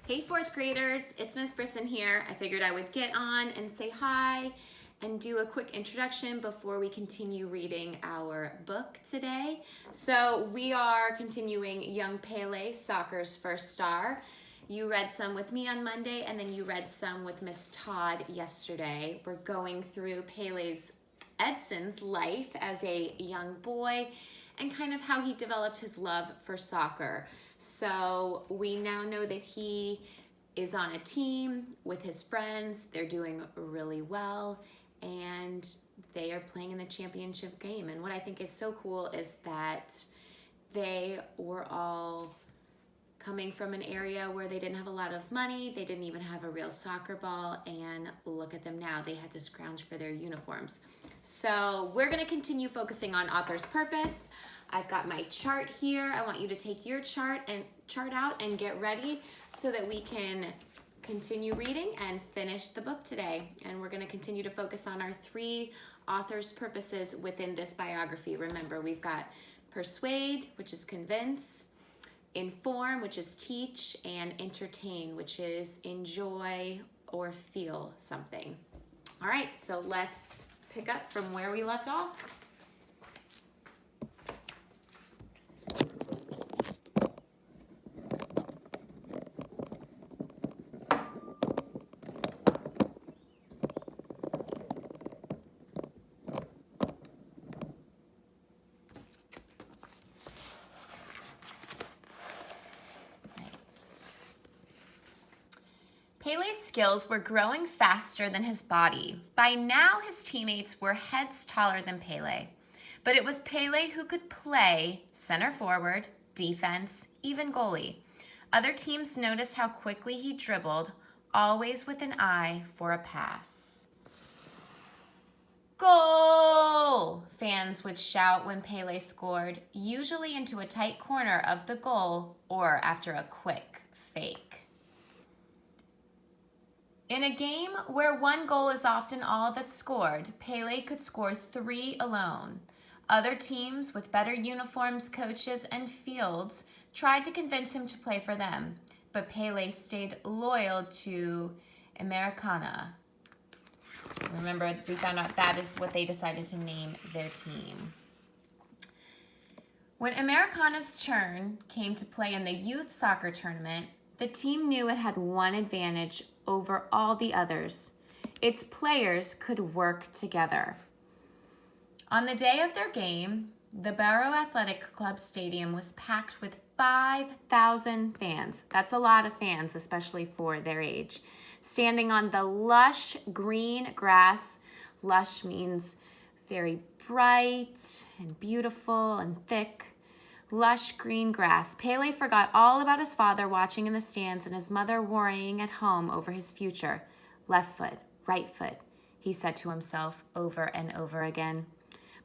Hey fourth graders, it's Miss Brisson here. I figured I would get on and say hi and do a quick introduction before we continue reading our book today. So we are continuing Young Pele, Soccer's First Star. You read some with me on Monday and then you read some with Miss Todd yesterday. We're going through Edson's life as a young boy and kind of how he developed his love for soccer. So we now know that he is on a team with his friends. They're doing really well and they are playing in the championship game. And what I think is so cool is that they were all coming from an area where they didn't have a lot of money. They didn't even have a real soccer ball, and look at them now. They had to scrounge for their uniforms. So we're gonna continue focusing on author's purpose. I've got my chart here. I want you to take your chart out and get ready so that we can continue reading and finish the book today. And we're gonna continue to focus on our three author's purposes within this biography. Remember, we've got persuade, which is convince, inform, which is teach, and entertain, which is enjoy or feel something. All right, so let's pick up from where we left off. Pele's skills were growing faster than his body. By now, his teammates were heads taller than Pele. But it was Pele who could play center forward, defense, even goalie. Other teams noticed how quickly he dribbled, always with an eye for a pass. Goal! Fans would shout when Pele scored, usually into a tight corner of the goal or after a quick fake. In a game where one goal is often all that's scored, Pele could score 3 alone. Other teams with better uniforms, coaches, and fields tried to convince him to play for them, but Pele stayed loyal to Americana. Remember, we found out that is what they decided to name their team. When Americana's turn came to play in the youth soccer tournament, the team knew it had one advantage over all the others. Its players could work together. On the day of their game, the Barrow Athletic Club stadium was packed with 5,000 fans. That's a lot of fans, especially for their age. Standing on the lush green grass. Lush means very bright and beautiful and thick. Lush green grass. Pele forgot all about his father watching in the stands and his mother worrying at home over his future. Left foot, right foot, he said to himself over and over again.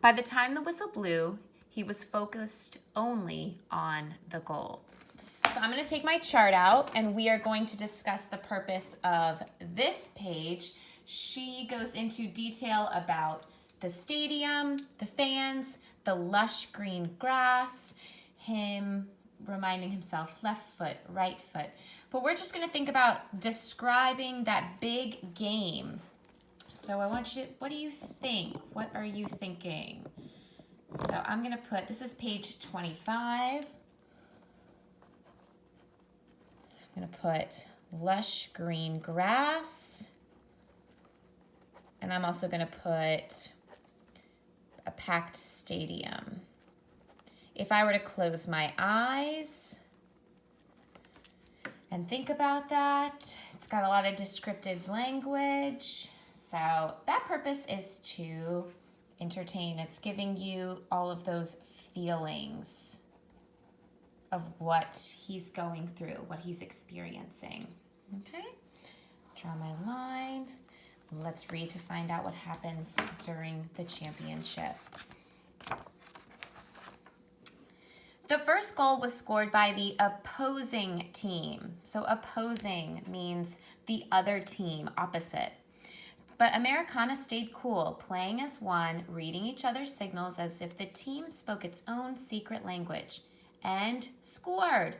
By the time the whistle blew, he was focused only on the goal. So I'm going to take my chart out and we are going to discuss the purpose of this page. She goes into detail about the stadium, the fans, the lush green grass, him reminding himself left foot, right foot. But we're just going to think about describing that big game. So I want you to, what do you think? What are you thinking? So I'm going to put, this is page 25. I'm going to put lush green grass. And I'm also going to put a packed stadium. If I were to close my eyes and think about that, it's got a lot of descriptive language. So that purpose is to entertain. It's giving you all of those feelings of what he's going through, what he's experiencing. Okay, draw my line. Let's read to find out what happens during the championship. The first goal was scored by the opposing team. So opposing means the other team, opposite. But Americana stayed cool, playing as one, reading each other's signals as if the team spoke its own secret language, and scored.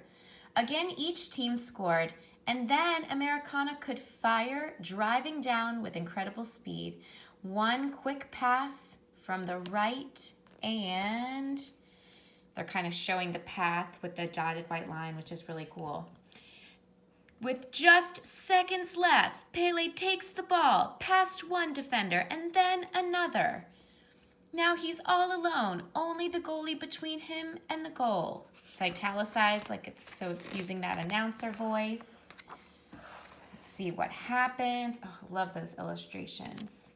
Again, each team scored, And then Americana could fire, driving down with incredible speed. One quick pass from the right, and they're kind of showing the path with the dotted white line, which is really cool. With just seconds left, Pele takes the ball past one defender and then another. Now he's all alone, only the goalie between him and the goal. It's italicized, like it's so using that announcer voice. Let's see what happens. Oh, I love those illustrations.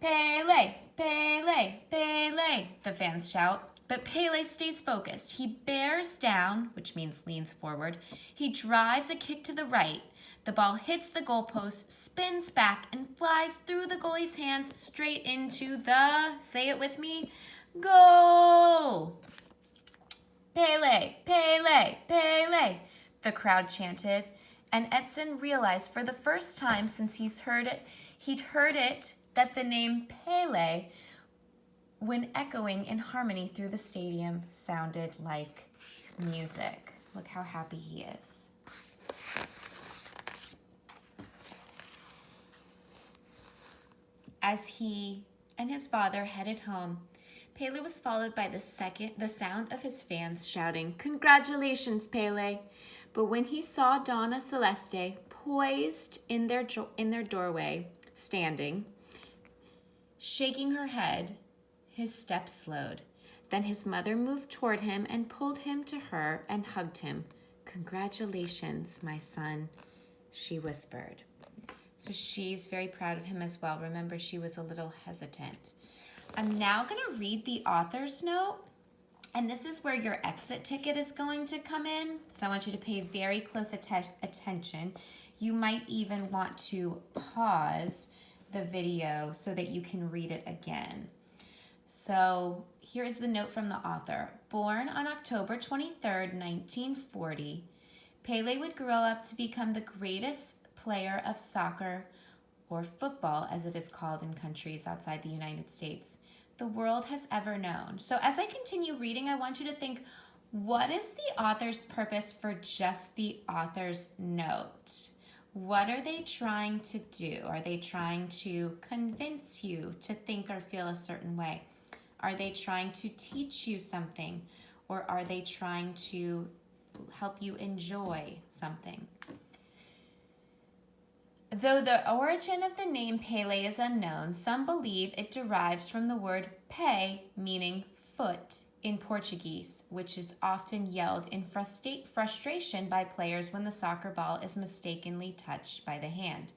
Pele, Pele, Pele, the fans shout. But Pele stays focused. He bears down, which means leans forward. He drives a kick to the right. The ball hits the goalpost, spins back, and flies through the goalie's hands straight into the, say it with me, goal! Pele, Pele, Pele, the crowd chanted. And Edson realized for the first time since he'd heard it that the name Pele, when echoing in harmony through the stadium, sounded like music. Look how happy he is. As he and his father headed home, Pele was followed by the sound of his fans shouting, "Congratulations, Pele!" But when he saw Donna Celeste poised in their doorway, standing, shaking her head, his steps slowed. Then his mother moved toward him and pulled him to her and hugged him. "Congratulations, my son," she whispered. So she's very proud of him as well. Remember, she was a little hesitant. I'm now going to read the author's note, and this is where your exit ticket is going to come in. So I want you to pay very close attention. You might even want to pause the video so that you can read it again. So here's the note from the author. Born on October 23rd, 1940, Pele would grow up to become the greatest player of soccer, or football as it is called in countries outside the United States, the world has ever known. So as I continue reading, I want you to think, what is the author's purpose for just the author's note? What are they trying to do? Are they trying to convince you to think or feel a certain way? Are they trying to teach you something? Or are they trying to help you enjoy something? Though the origin of the name Pele is unknown, some believe it derives from the word pé, meaning foot, in Portuguese, which is often yelled in frustration by players when the soccer ball is mistakenly touched by the hand.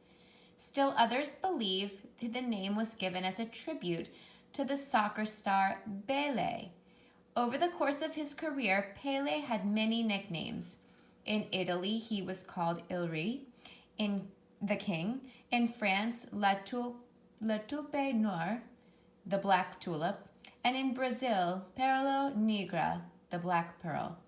Still others believe that the name was given as a tribute to the soccer star Pele. Over the course of his career, Pele had many nicknames. In Italy, he was called Il Re, the King. In France, La Taupe Noire, the Black Tulip. And in Brazil, Pérola Negra, the Black Pearl.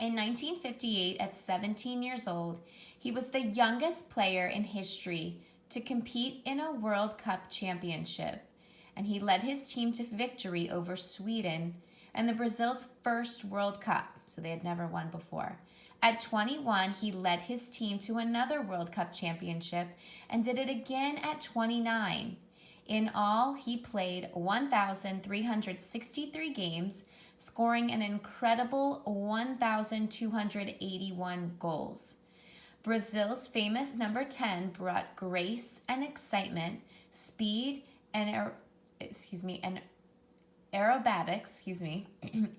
In 1958, at 17 years old, he was the youngest player in history to compete in a World Cup championship, and he led his team to victory over Sweden and the Brazil's first World Cup, so they had never won before. At 21, he led his team to another World Cup championship and did it again at 29. In all, he played 1,363 games, scoring an incredible 1,281 goals. Brazil's famous number 10 brought grace and excitement, speed and aerobatics,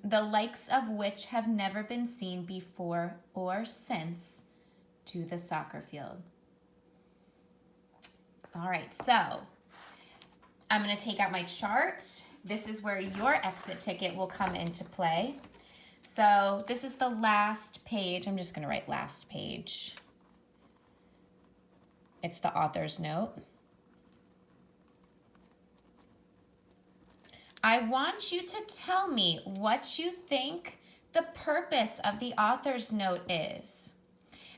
the likes of which have never been seen before or since, to the soccer field. All right, so I'm going to take out my chart. This is where your exit ticket will come into play. So this is the last page. I'm just going to write last page. It's the author's note. I want you to tell me what you think the purpose of the author's note is.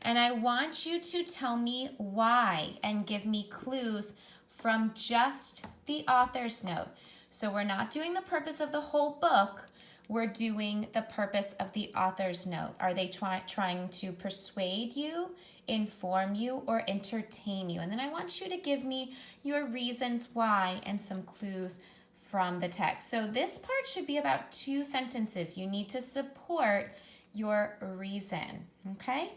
And I want you to tell me why and give me clues from just the author's note. So we're not doing the purpose of the whole book. we're doing the purpose of the author's note. Are they trying to persuade you, inform you, or entertain you? And then I want you to give me your reasons why and some clues from the text. So this part should be about 2 sentences. You need to support your reason, okay?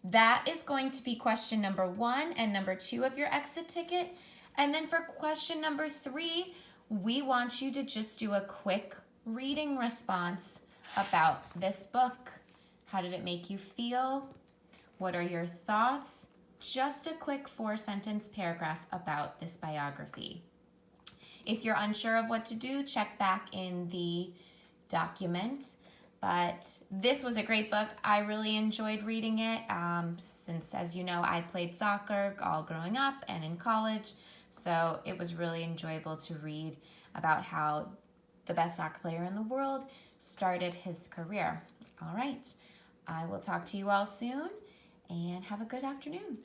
That is going to be question number 1 and number 2 of your exit ticket. And then for question number 3, we want you to just do a quick reading response about this book. How did it make you feel? What are your thoughts? Just a quick 4-sentence paragraph about this biography. If you're unsure of what to do, check back in the document. But this was a great book. I really enjoyed reading it since, as you know, I played soccer all growing up and in college. So it was really enjoyable to read about how the best soccer player in the world started his career. All right, I will talk to you all soon and have a good afternoon.